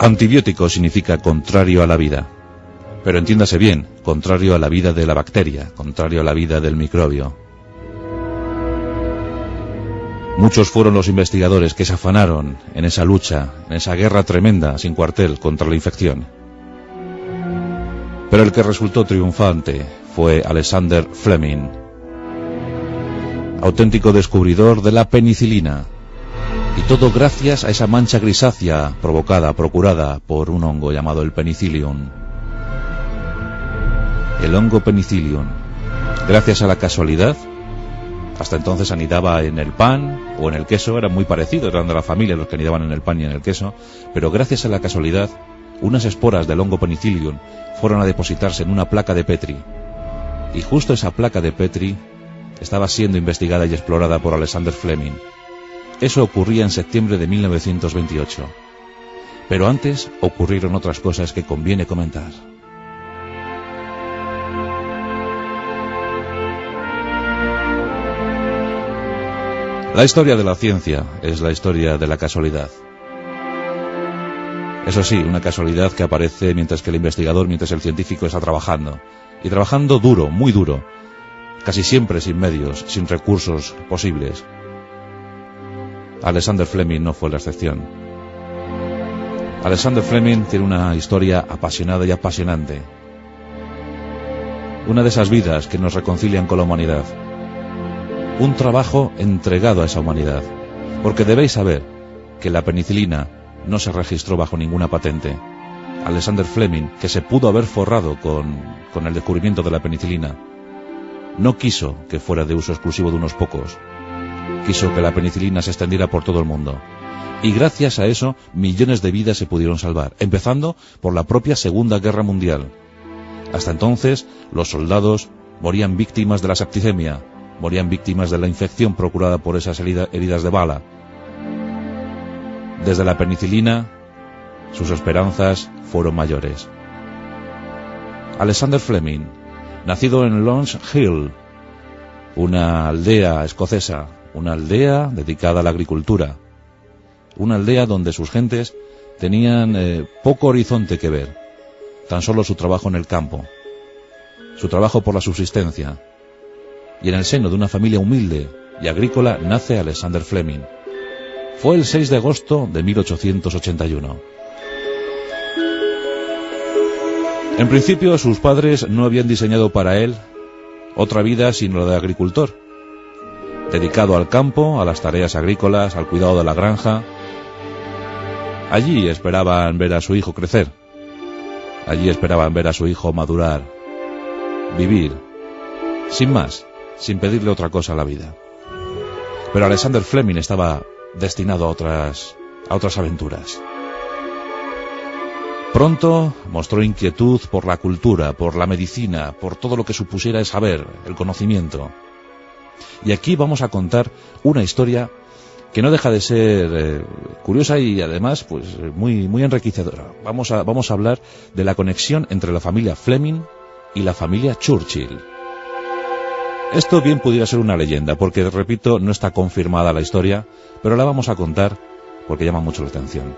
Antibiótico significa contrario a la vida. Pero entiéndase bien, contrario a la vida de la bacteria, contrario a la vida del microbio. Muchos fueron los investigadores que se afanaron en esa lucha, en esa guerra tremenda, sin cuartel, contra la infección. Pero el que resultó triunfante fue Alexander Fleming, auténtico descubridor de la penicilina. Y todo gracias a esa mancha grisácea procurada por un hongo llamado el penicillium. El hongo penicillium, gracias a la casualidad, hasta entonces anidaba en el pan o en el queso, eran muy parecidos, eran de la familia los que anidaban en el pan y en el queso, pero gracias a la casualidad, unas esporas del hongo penicillium fueron a depositarse en una placa de Petri. Y justo esa placa de Petri estaba siendo investigada y explorada por Alexander Fleming. Eso ocurría en septiembre de 1928. Pero antes ocurrieron otras cosas que conviene comentar. La historia de la ciencia es la historia de la casualidad. Eso sí, una casualidad que aparece mientras que el investigador, mientras el científico está trabajando. Y trabajando duro, muy duro. Casi siempre sin medios, sin recursos posibles. Alexander Fleming no fue la excepción. Alexander Fleming tiene una historia apasionada y apasionante. Una de esas vidas que nos reconcilian con la humanidad. Un trabajo entregado a esa humanidad. Porque debéis saber que la penicilina no se registró bajo ninguna patente. Alexander Fleming, que se pudo haber forrado con el descubrimiento de la penicilina, no quiso que fuera de uso exclusivo de unos pocos. Quiso que la penicilina se extendiera por todo el mundo. Y gracias a eso, millones de vidas se pudieron salvar, empezando por la propia Segunda Guerra Mundial. Hasta entonces, los soldados morían víctimas de la septicemia, morían víctimas de la infección procurada por esas heridas de bala. Desde la penicilina, sus esperanzas fueron mayores. Alexander Fleming, nacido en Lons Hill, una aldea escocesa, una aldea dedicada a la agricultura, una aldea donde sus gentes tenían poco horizonte que ver, tan solo su trabajo en el campo, su trabajo por la subsistencia. Y en el seno de una familia humilde y agrícola nace Alexander Fleming. Fue el 6 de agosto de 1881. En principio, sus padres no habían diseñado para él otra vida sino la de agricultor, dedicado al campo, a las tareas agrícolas, al cuidado de la granja. Allí esperaban ver a su hijo crecer. Allí esperaban ver a su hijo madurar, vivir, sin más, sin pedirle otra cosa a la vida. Pero Alexander Fleming estaba destinado a otras aventuras. Pronto mostró inquietud por la cultura, por la medicina, por todo lo que supusiera el saber, el conocimiento. Y aquí vamos a contar una historia que no deja de ser curiosa y además pues muy enriquecedora. Vamos a hablar de la conexión entre la familia Fleming y la familia Churchill. Esto bien pudiera ser una leyenda, porque, repito, no está confirmada la historia, pero la vamos a contar porque llama mucho la atención.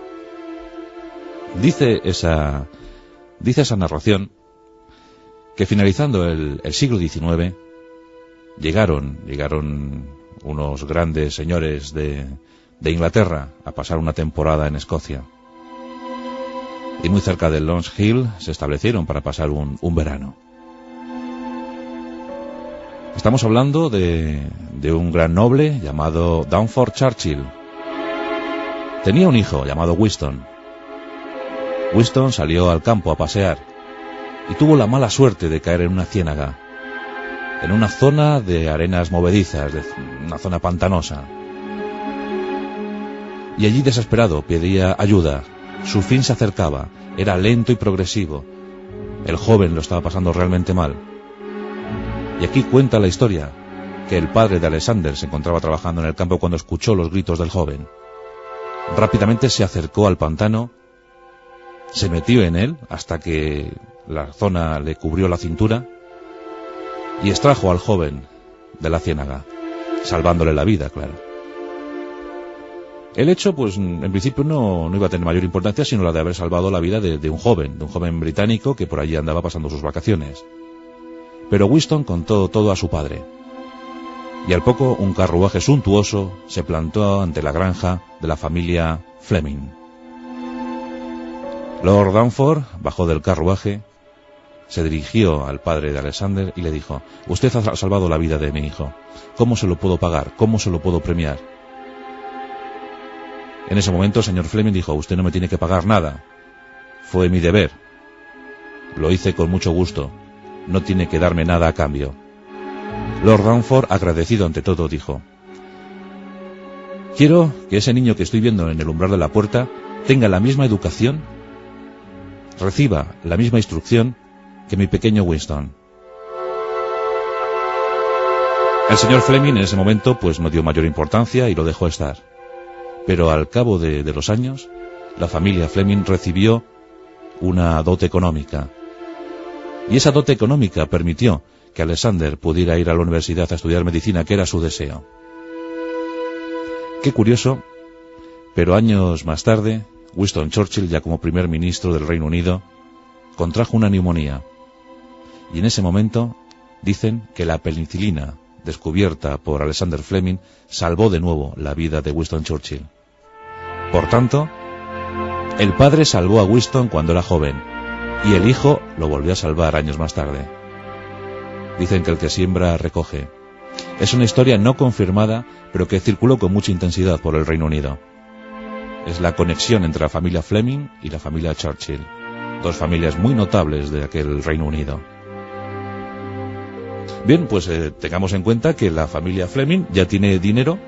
Dice esa narración que finalizando el siglo XIX llegaron unos grandes señores de Inglaterra a pasar una temporada en Escocia. Y muy cerca de Lons Hill se establecieron para pasar un verano. Estamos hablando de un gran noble llamado Domford Churchill. Tenía un hijo llamado Winston. Winston salió al campo a pasear y tuvo la mala suerte de caer en una ciénaga, en una zona de arenas movedizas, una zona pantanosa. Y allí desesperado pedía ayuda. Su fin se acercaba, era lento y progresivo. El joven lo estaba pasando realmente mal. Y aquí cuenta la historia que el padre de Alexander se encontraba trabajando en el campo cuando escuchó los gritos del joven. Rápidamente se acercó al pantano, se metió en él hasta que la zona le cubrió la cintura y extrajo al joven de la ciénaga, salvándole la vida, claro. El hecho, pues en principio no iba a tener mayor importancia, sino la de haber salvado la vida de un joven británico que por allí andaba pasando sus vacaciones. Pero Winston contó todo a su padre. Y al poco, un carruaje suntuoso se plantó ante la granja de la familia Fleming. Lord Dunford bajó del carruaje, se dirigió al padre de Alexander y le dijo: «Usted ha salvado la vida de mi hijo. ¿Cómo se lo puedo pagar? ¿Cómo se lo puedo premiar?». En ese momento el señor Fleming dijo: «Usted no me tiene que pagar nada. Fue mi deber. Lo hice con mucho gusto. No tiene que darme nada a cambio». Lord Dunford, agradecido ante todo, dijo: «Quiero que ese niño que estoy viendo en el umbral de la puerta tenga la misma educación, reciba la misma instrucción que mi pequeño Winston». El señor Fleming en ese momento pues no dio mayor importancia y lo dejó estar. Pero al cabo de los años, la familia Fleming recibió una dote económica. Y esa dote económica permitió que Alexander pudiera ir a la universidad a estudiar medicina, que era su deseo. Qué curioso, pero años más tarde, Winston Churchill, ya como primer ministro del Reino Unido, contrajo una neumonía. Y en ese momento dicen que la penicilina, descubierta por Alexander Fleming, salvó de nuevo la vida de Winston Churchill. Por tanto, el padre salvó a Winston cuando era joven, y el hijo lo volvió a salvar años más tarde. Dicen que el que siembra recoge. Es una historia no confirmada, pero que circuló con mucha intensidad por el Reino Unido. Es la conexión entre la familia Fleming y la familia Churchill, dos familias muy notables de aquel Reino Unido. Bien, pues tengamos en cuenta que la familia Fleming ya tiene dinero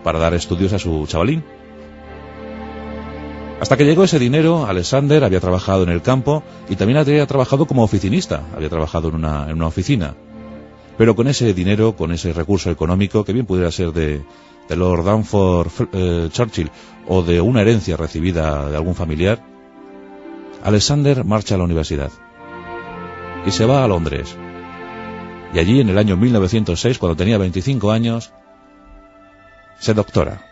para dar estudios a su chavalín. Hasta que llegó ese dinero, Alexander había trabajado en el campo y también había trabajado como oficinista, había trabajado en una oficina. Pero con ese dinero, con ese recurso económico, que bien pudiera ser de Lord Dunford Churchill o de una herencia recibida de algún familiar, Alexander marcha a la universidad y se va a Londres. Y allí, en el año 1906, cuando tenía 25 años, se doctora.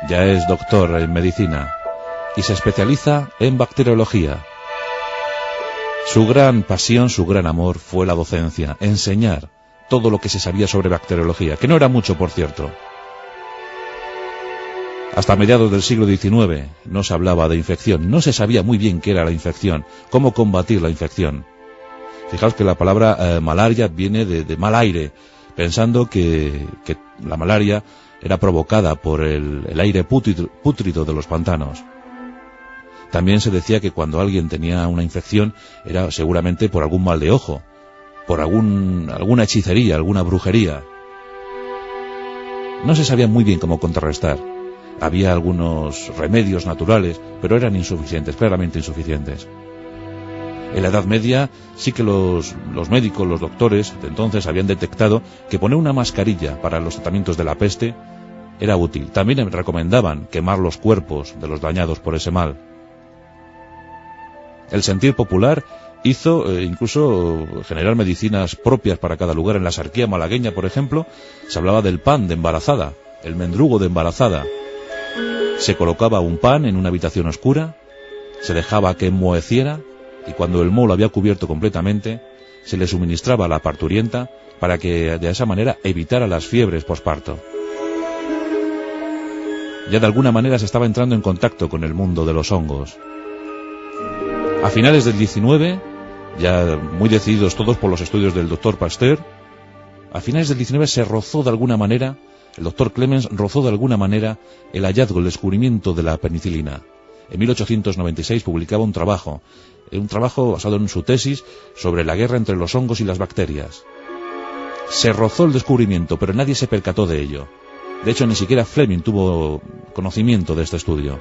Ya es doctor en medicina y se especializa en bacteriología. Su gran pasión, su gran amor fue la docencia, enseñar todo lo que se sabía sobre bacteriología, que no era mucho, por cierto. Hasta mediados del siglo XIX no se hablaba de infección, no se sabía muy bien qué era la infección, cómo combatir la infección. Fijaos que la palabra malaria viene de mal aire, pensando que la malaria era provocada por el aire pútrido de los pantanos. También se decía que cuando alguien tenía una infección era seguramente por algún mal de ojo, por alguna hechicería, alguna brujería. No se sabía muy bien cómo contrarrestar. Había algunos remedios naturales, pero eran insuficientes, claramente insuficientes. En la Edad Media sí que los médicos, los doctores de entonces habían detectado que poner una mascarilla para los tratamientos de la peste era útil. También recomendaban quemar los cuerpos de los dañados por ese mal. El sentir popular hizo incluso generar medicinas propias para cada lugar. En la Sarquía malagueña, por ejemplo, se hablaba del pan de embarazada, el mendrugo de embarazada. Se colocaba un pan en una habitación oscura, se dejaba que enmoheciera, y cuando el moho lo había cubierto completamente, se le suministraba a la parturienta para que de esa manera evitara las fiebres posparto. Ya de alguna manera se estaba entrando en contacto con el mundo de los hongos. A finales del 19, ya muy decididos todos por los estudios del doctor Pasteur, a finales del 19 se rozó de alguna manera, el doctor Clemens rozó de alguna manera el hallazgo, el descubrimiento de la penicilina. En 1896 publicaba un trabajo basado en su tesis sobre la guerra entre los hongos y las bacterias. Se rozó el descubrimiento, pero nadie se percató de ello. De hecho, ni siquiera Fleming tuvo conocimiento de este estudio.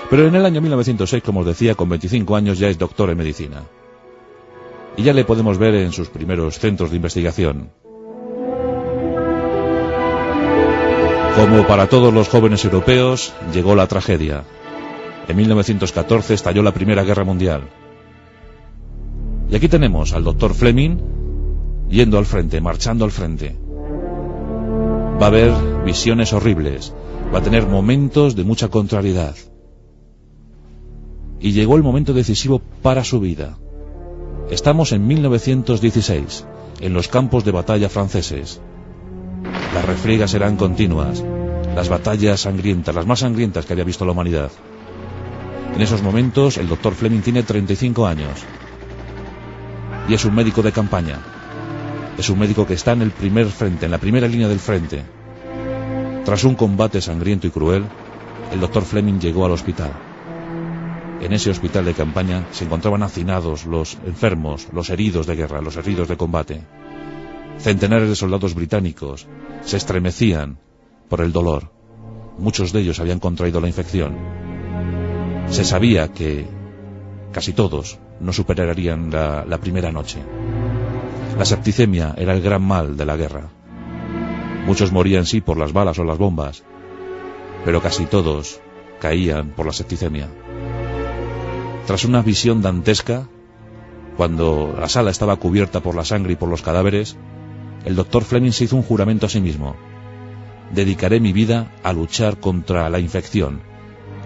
Pero en el año 1906, como os decía, con 25 años ya es doctor en medicina. Y ya le podemos ver en sus primeros centros de investigación. Como para todos los jóvenes europeos, llegó la tragedia. En 1914 estalló la Primera Guerra Mundial. Y aquí tenemos al doctor Fleming yendo al frente, marchando al frente. Va a haber visiones horribles, va a tener momentos de mucha contrariedad. Y llegó el momento decisivo para su vida. Estamos en 1916, en los campos de batalla franceses. Las refriegas eran continuas, las batallas sangrientas, las más sangrientas que había visto la humanidad. En esos momentos el doctor Fleming tiene 35 años y es un médico de campaña. Es un médico que está en el primer frente, en la primera línea del frente. Tras un combate sangriento y cruel, el doctor Fleming llegó al hospital. En ese hospital de campaña se encontraban hacinados los enfermos, los heridos de guerra, los heridos de combate. Centenares de soldados británicos se estremecían por el dolor. Muchos de ellos habían contraído la infección. Se sabía que casi todos no superarían la primera noche. La septicemia era el gran mal de la guerra. Muchos morían sí por las balas o las bombas, pero casi todos caían por la septicemia. Tras una visión dantesca, cuando la sala estaba cubierta por la sangre y por los cadáveres, el doctor Fleming se hizo un juramento a sí mismo: dedicaré mi vida a luchar contra la infección.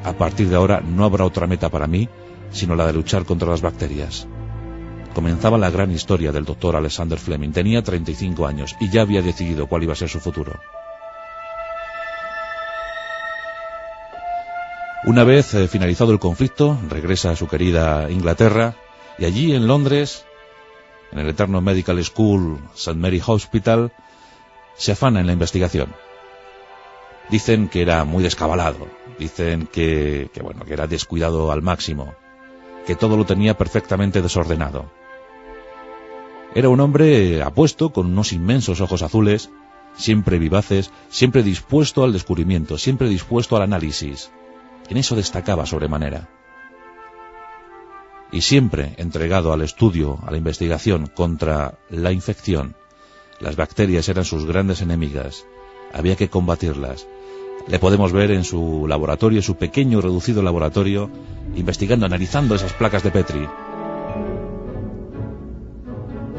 A partir de ahora no habrá otra meta para mí, sino la de luchar contra las bacterias. Comenzaba la gran historia del doctor Alexander Fleming. Tenía 35 años y ya había decidido cuál iba a ser su futuro. Una vez finalizado el conflicto, regresa a su querida Inglaterra y allí en Londres, en el eterno Medical School St. Mary Hospital, se afana en la investigación. Dicen que era muy descabalado, dicen que era descuidado al máximo, que todo lo tenía perfectamente desordenado. Era un hombre apuesto, con unos inmensos ojos azules, siempre vivaces, siempre dispuesto al descubrimiento, siempre dispuesto al análisis. En eso destacaba sobremanera. Y siempre entregado al estudio, a la investigación contra la infección. Las bacterias eran sus grandes enemigas. Había que combatirlas. Le podemos ver en su laboratorio, su pequeño reducido laboratorio, investigando, analizando esas placas de Petri.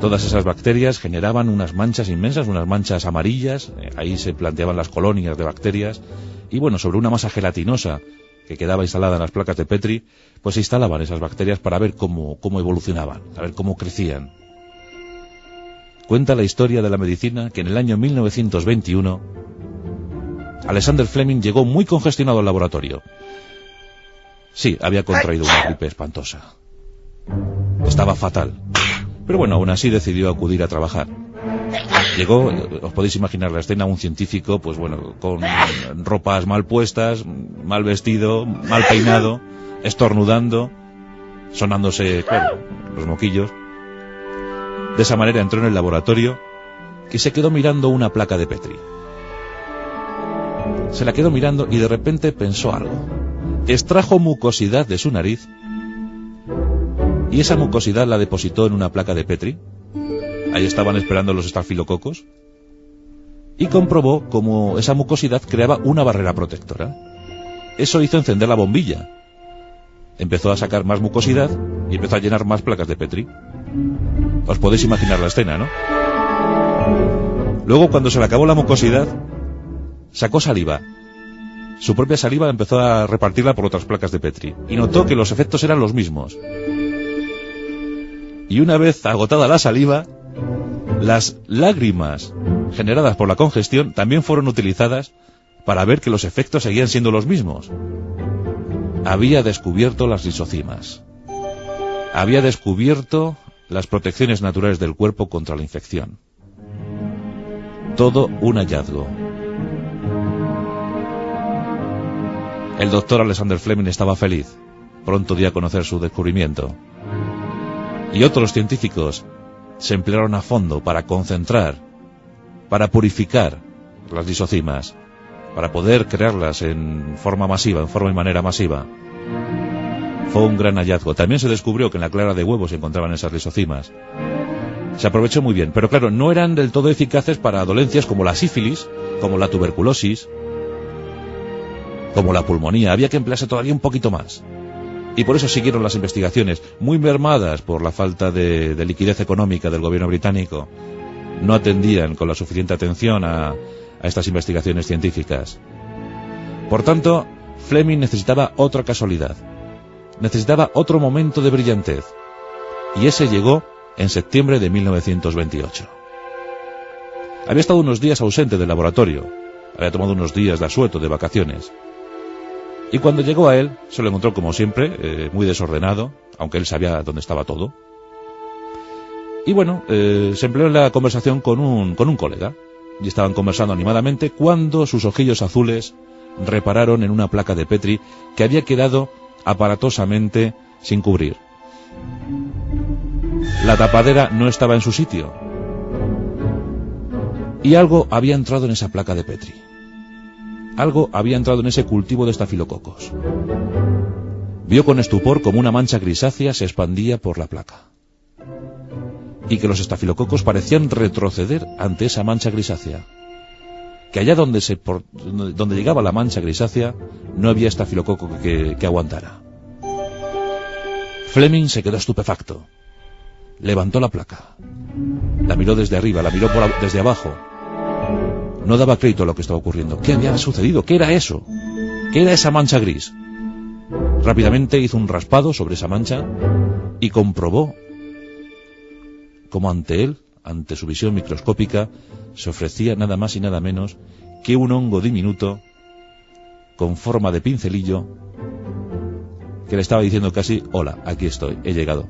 Todas esas bacterias generaban unas manchas inmensas, unas manchas amarillas. Ahí se planteaban las colonias de bacterias. Y bueno, sobre una masa gelatinosa que quedaba instalada en las placas de Petri, pues se instalaban esas bacterias para ver cómo evolucionaban, a ver cómo crecían. Cuenta la historia de la medicina que en el año 1921 Alexander Fleming llegó muy congestionado al laboratorio. Sí, había contraído una gripe espantosa. Estaba fatal. Pero bueno, aún así decidió acudir a trabajar. Llegó, os podéis imaginar la escena, un científico, pues bueno, con ropas mal puestas, mal vestido, mal peinado, estornudando, sonándose, claro, los moquillos. De esa manera entró en el laboratorio y se quedó mirando una placa de Petri. Se la quedó mirando y de repente pensó algo. Extrajo mucosidad de su nariz y esa mucosidad la depositó en una placa de Petri. Ahí estaban esperando los estafilococos y comprobó cómo esa mucosidad creaba una barrera protectora. Eso hizo encender la bombilla. Empezó a sacar más mucosidad y empezó a llenar más placas de Petri. Os podéis imaginar la escena, ¿no? Luego, cuando se le acabó la mucosidad, sacó saliva. Su propia saliva empezó a repartirla por otras placas de Petri y notó que los efectos eran los mismos. Y una vez agotada la saliva, las lágrimas generadas por la congestión también fueron utilizadas para ver que los efectos seguían siendo los mismos. Había descubierto las lisocimas. Había descubierto las protecciones naturales del cuerpo contra la infección. Todo un hallazgo. El doctor Alexander Fleming estaba feliz. Pronto dio a conocer su descubrimiento. Y otros científicos se emplearon a fondo para concentrar, para purificar las lisocimas, para poder crearlas en forma masiva, en forma y manera masiva. Fue un gran hallazgo. También se descubrió que en la clara de huevo se encontraban esas lisocimas. Se aprovechó muy bien, pero claro, no eran del todo eficaces para dolencias como la sífilis, como la tuberculosis, como la pulmonía. Había que emplearse todavía un poquito más. Y por eso siguieron las investigaciones, muy mermadas por la falta de liquidez económica del gobierno británico. No atendían con la suficiente atención a estas investigaciones científicas. Por tanto, Fleming necesitaba otra casualidad, necesitaba otro momento de brillantez, y ese llegó en septiembre de 1928. Había estado unos días ausente del laboratorio, había tomado unos días de asueto, de vacaciones, y cuando llegó a él, se lo encontró como siempre, muy desordenado, aunque él sabía dónde estaba todo. Y bueno, se empleó en la conversación con un colega, y estaban conversando animadamente cuando sus ojillos azules repararon en una placa de Petri que había quedado aparatosamente sin cubrir. La tapadera no estaba en su sitio, y algo había entrado en esa placa de Petri. Algo había entrado en ese cultivo de estafilococos. Vio con estupor como una mancha grisácea se expandía por la placa, y que los estafilococos parecían retroceder ante esa mancha grisácea, que allá donde llegaba la mancha grisácea no había estafilococo que aguantara. Fleming se quedó estupefacto. Levantó la placa, la miró desde arriba, la miró desde abajo. No daba crédito a lo que estaba ocurriendo. ¿Qué había sucedido? ¿Qué era eso? ¿Qué era esa mancha gris? Rápidamente hizo un raspado sobre esa mancha y comprobó cómo ante él, ante su visión microscópica, se ofrecía nada más y nada menos que un hongo diminuto con forma de pincelillo que le estaba diciendo casi: hola, aquí estoy, he llegado.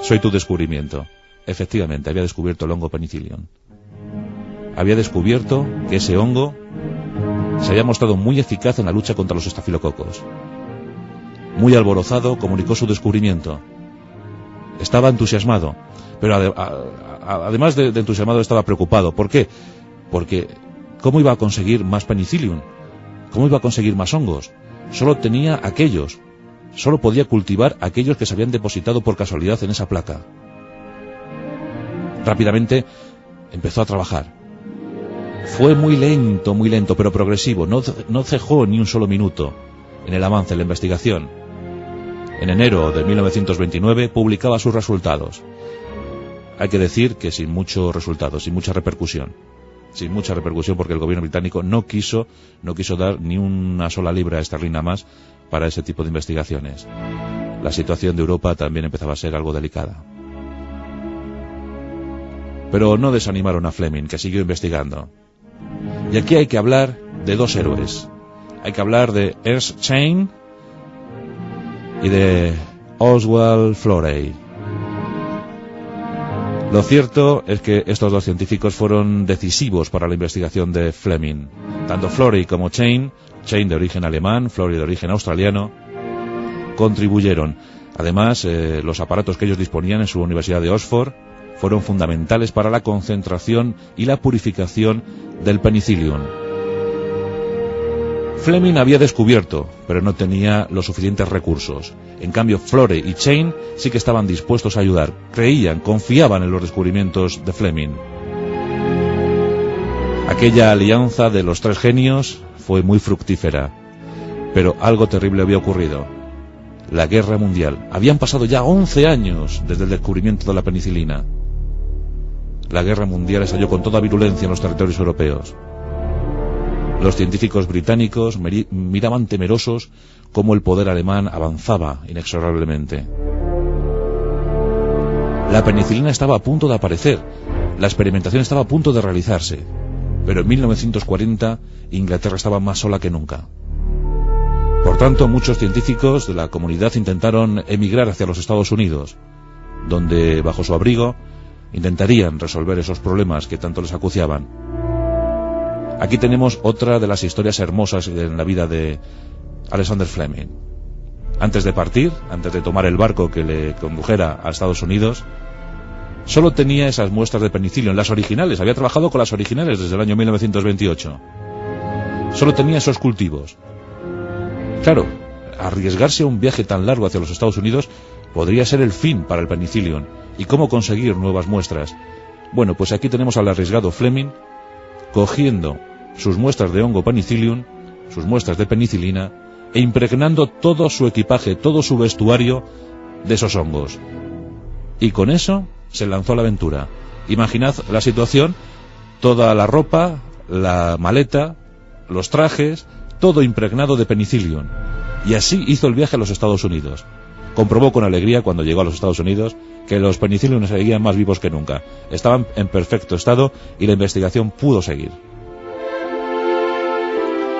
Soy tu descubrimiento. Efectivamente, había descubierto el hongo Penicillium. Había descubierto que ese hongo se había mostrado muy eficaz en la lucha contra los estafilococos. Muy alborozado, comunicó su descubrimiento. Estaba entusiasmado, pero además de entusiasmado estaba preocupado. ¿Por qué? Porque ¿cómo iba a conseguir más Penicillium? ¿Cómo iba a conseguir más hongos? Solo tenía aquellos. Solo podía cultivar aquellos que se habían depositado por casualidad en esa placa. Rápidamente empezó a trabajar. Fue muy lento, pero progresivo. No cejó ni un solo minuto en el avance de la investigación. En enero de 1929 publicaba sus resultados. Hay que decir que sin muchos resultados, sin mucha repercusión. Sin mucha repercusión porque el gobierno británico no quiso dar ni una sola libra esterlina más para ese tipo de investigaciones. La situación de Europa también empezaba a ser algo delicada. Pero no desanimaron a Fleming, que siguió investigando. Y aquí hay que hablar de dos héroes. Hay que hablar de Ernst Chain y de Oswald Florey. Lo cierto es que estos dos científicos fueron decisivos para la investigación de Fleming. Tanto Florey como Chain de origen alemán, Florey de origen australiano, contribuyeron. Además, los aparatos que ellos disponían en su Universidad de Oxford fueron fundamentales para la concentración y la purificación del Penicillium. Fleming había descubierto, pero no tenía los suficientes recursos. En cambio, Florey y Chain sí que estaban dispuestos a ayudar. Creían, confiaban en los descubrimientos de Fleming. Aquella alianza de los tres genios fue muy fructífera. Pero algo terrible había ocurrido. La Guerra Mundial. Habían pasado ya 11 años desde el descubrimiento de la penicilina. La Guerra Mundial estalló con toda virulencia en los territorios europeos. Los científicos británicos miraban temerosos cómo el poder alemán avanzaba inexorablemente. La penicilina estaba a punto de aparecer, la experimentación estaba a punto de realizarse, pero en 1940 Inglaterra estaba más sola que nunca. Por tanto, muchos científicos de la comunidad intentaron emigrar hacia los Estados Unidos, donde, bajo su abrigo, intentarían resolver esos problemas que tanto les acuciaban. Aquí tenemos otra de las historias hermosas en la vida de Alexander Fleming. Antes de partir, antes de tomar el barco que le condujera a Estados Unidos, solo tenía esas muestras de penicillium, las originales. Había trabajado con las originales desde el año 1928. Solo tenía esos cultivos. Claro, arriesgarse a un viaje tan largo hacia los Estados Unidos podría ser el fin para el penicillium. ¿Y cómo conseguir nuevas muestras? Bueno, pues aquí tenemos al arriesgado Fleming cogiendo sus muestras de hongo penicillium, sus muestras de penicilina, e impregnando todo su equipaje, todo su vestuario de esos hongos. Y con eso se lanzó a la aventura. Imaginad la situación: toda la ropa, la maleta, los trajes, todo impregnado de penicillium. Y así hizo el viaje a los Estados Unidos. Comprobó con alegría cuando llegó a los Estados Unidos que los penicillium seguían más vivos que nunca. Estaban en perfecto estado y la investigación pudo seguir.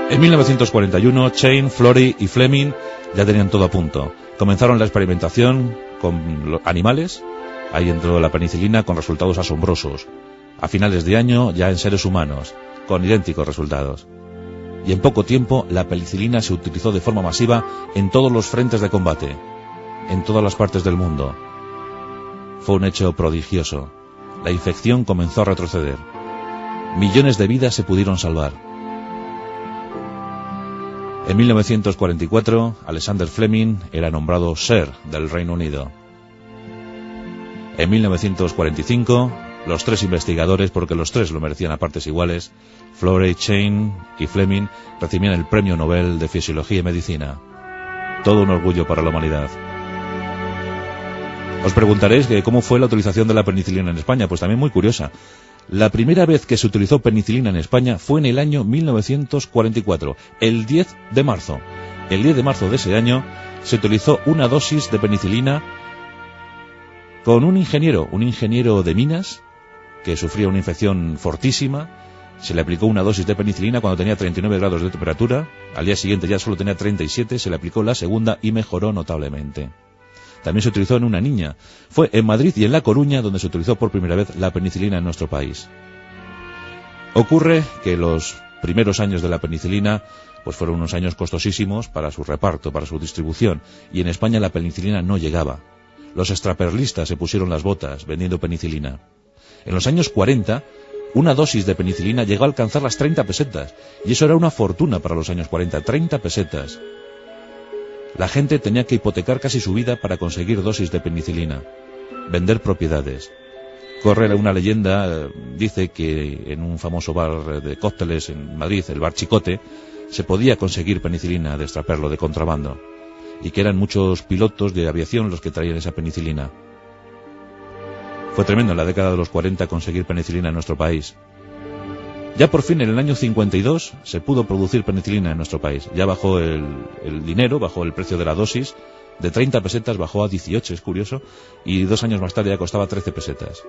En 1941, Chain, Florey y Fleming ya tenían todo a punto. Comenzaron la experimentación con animales. Ahí entró la penicilina con resultados asombrosos. A finales de año ya en seres humanos, con idénticos resultados. Y en poco tiempo la penicilina se utilizó de forma masiva en todos los frentes de combate, en todas las partes del mundo. Fue un hecho prodigioso. La infección comenzó a retroceder. Millones de vidas se pudieron salvar. En 1944, Alexander Fleming era nombrado Sir del Reino Unido. En 1945, los tres investigadores, porque los tres lo merecían a partes iguales, Florey, Chain y Fleming, recibían el Premio Nobel de Fisiología y Medicina. Todo un orgullo para la humanidad. Os preguntaréis que cómo fue la utilización de la penicilina en España. Pues también muy curiosa. La primera vez que se utilizó penicilina en España fue en el año 1944, el 10 de marzo. El 10 de marzo de ese año se utilizó una dosis de penicilina con un ingeniero de minas, que sufría una infección fortísima. Se le aplicó una dosis de penicilina cuando tenía 39 grados de temperatura. Al día siguiente ya solo tenía 37, se le aplicó la segunda y mejoró notablemente. También se utilizó en una niña. Fue en Madrid y en La Coruña donde se utilizó por primera vez la penicilina en nuestro país. Ocurre que los primeros años de la penicilina pues fueron unos años costosísimos para su reparto, para su distribución, y en España la penicilina no llegaba. Los extraperlistas se pusieron las botas vendiendo penicilina. En los años 40, una dosis de penicilina llegó a alcanzar las 30 pesetas, y eso era una fortuna para los años 40, 30 pesetas. La gente tenía que hipotecar casi su vida para conseguir dosis de penicilina, vender propiedades. Corre una leyenda, dice que en un famoso bar de cócteles en Madrid, el Bar Chicote, se podía conseguir penicilina de extraperlo, de contrabando, y que eran muchos pilotos de aviación los que traían esa penicilina. Fue tremendo en la década de los 40 conseguir penicilina en nuestro país. Ya por fin en el año 52 se pudo producir penicilina en nuestro país. Ya bajó el dinero, bajó el precio de la dosis, de 30 pesetas bajó a 18, es curioso, y 2 años más tarde ya costaba 13 pesetas.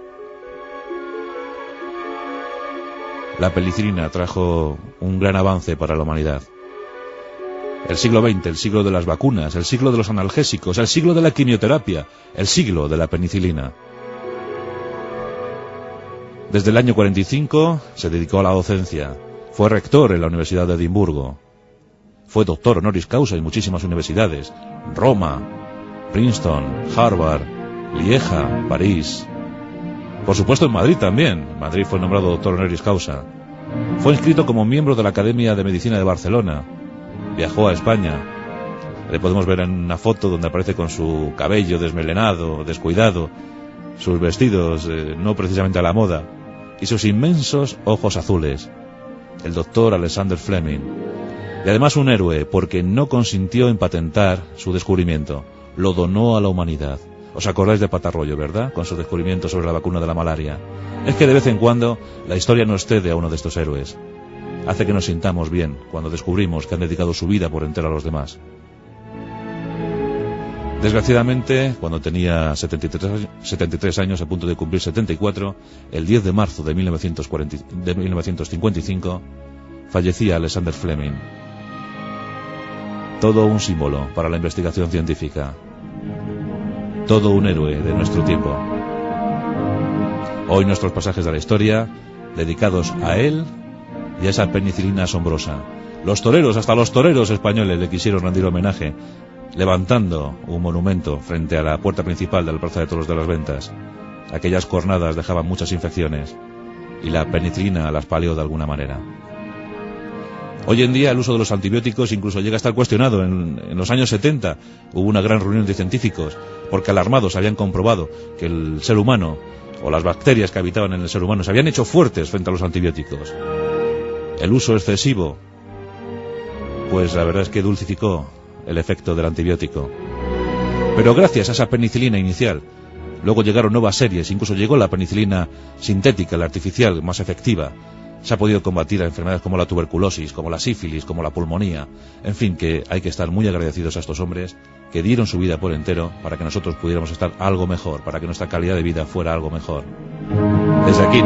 La penicilina trajo un gran avance para la humanidad. El siglo XX, el siglo de las vacunas, el siglo de los analgésicos, el siglo de la quimioterapia, el siglo de la penicilina. Desde el año 45 se dedicó a la docencia. Fue rector en la Universidad de Edimburgo. Fue doctor honoris causa en muchísimas universidades. Roma, Princeton, Harvard, Lieja, París. Por supuesto en Madrid también. En Madrid fue nombrado doctor honoris causa. Fue inscrito como miembro de la Academia de Medicina de Barcelona. Viajó a España. Le podemos ver en una foto donde aparece con su cabello desmelenado, descuidado, sus vestidos no precisamente a la moda, y sus inmensos ojos azules. El doctor Alexander Fleming. Y además un héroe, porque no consintió en patentar su descubrimiento. Lo donó a la humanidad. ¿Os acordáis de Patarroyo, verdad? Con su descubrimiento sobre la vacuna de la malaria. Es que de vez en cuando la historia nos cede a uno de estos héroes. Hace que nos sintamos bien cuando descubrimos que han dedicado su vida por entero a los demás. Desgraciadamente, cuando tenía 73 años, a punto de cumplir 74, el 10 de marzo de 1955, fallecía Alexander Fleming. Todo un símbolo para la investigación científica. Todo un héroe de nuestro tiempo. Hoy nuestros pasajes de la historia, dedicados a él y a esa penicilina asombrosa. Los toreros, hasta los toreros españoles le quisieron rendir homenaje, levantando un monumento frente a la puerta principal de la Plaza de Toros de las Ventas. Aquellas cornadas dejaban muchas infecciones y la penicilina las palió de alguna manera. Hoy en día el uso de los antibióticos incluso llega a estar cuestionado. En los años 70 hubo una gran reunión de científicos porque alarmados habían comprobado que el ser humano o las bacterias que habitaban en el ser humano se habían hecho fuertes frente a los antibióticos. El uso excesivo, pues la verdad es que dulcificó el efecto del antibiótico. Pero gracias a esa penicilina inicial, luego llegaron nuevas series, incluso llegó la penicilina sintética, la artificial, más efectiva. Se ha podido combatir a enfermedades como la tuberculosis, como la sífilis, como la pulmonía. En fin, que hay que estar muy agradecidos a estos hombres que dieron su vida por entero para que nosotros pudiéramos estar algo mejor, para que nuestra calidad de vida fuera algo mejor. Desde aquí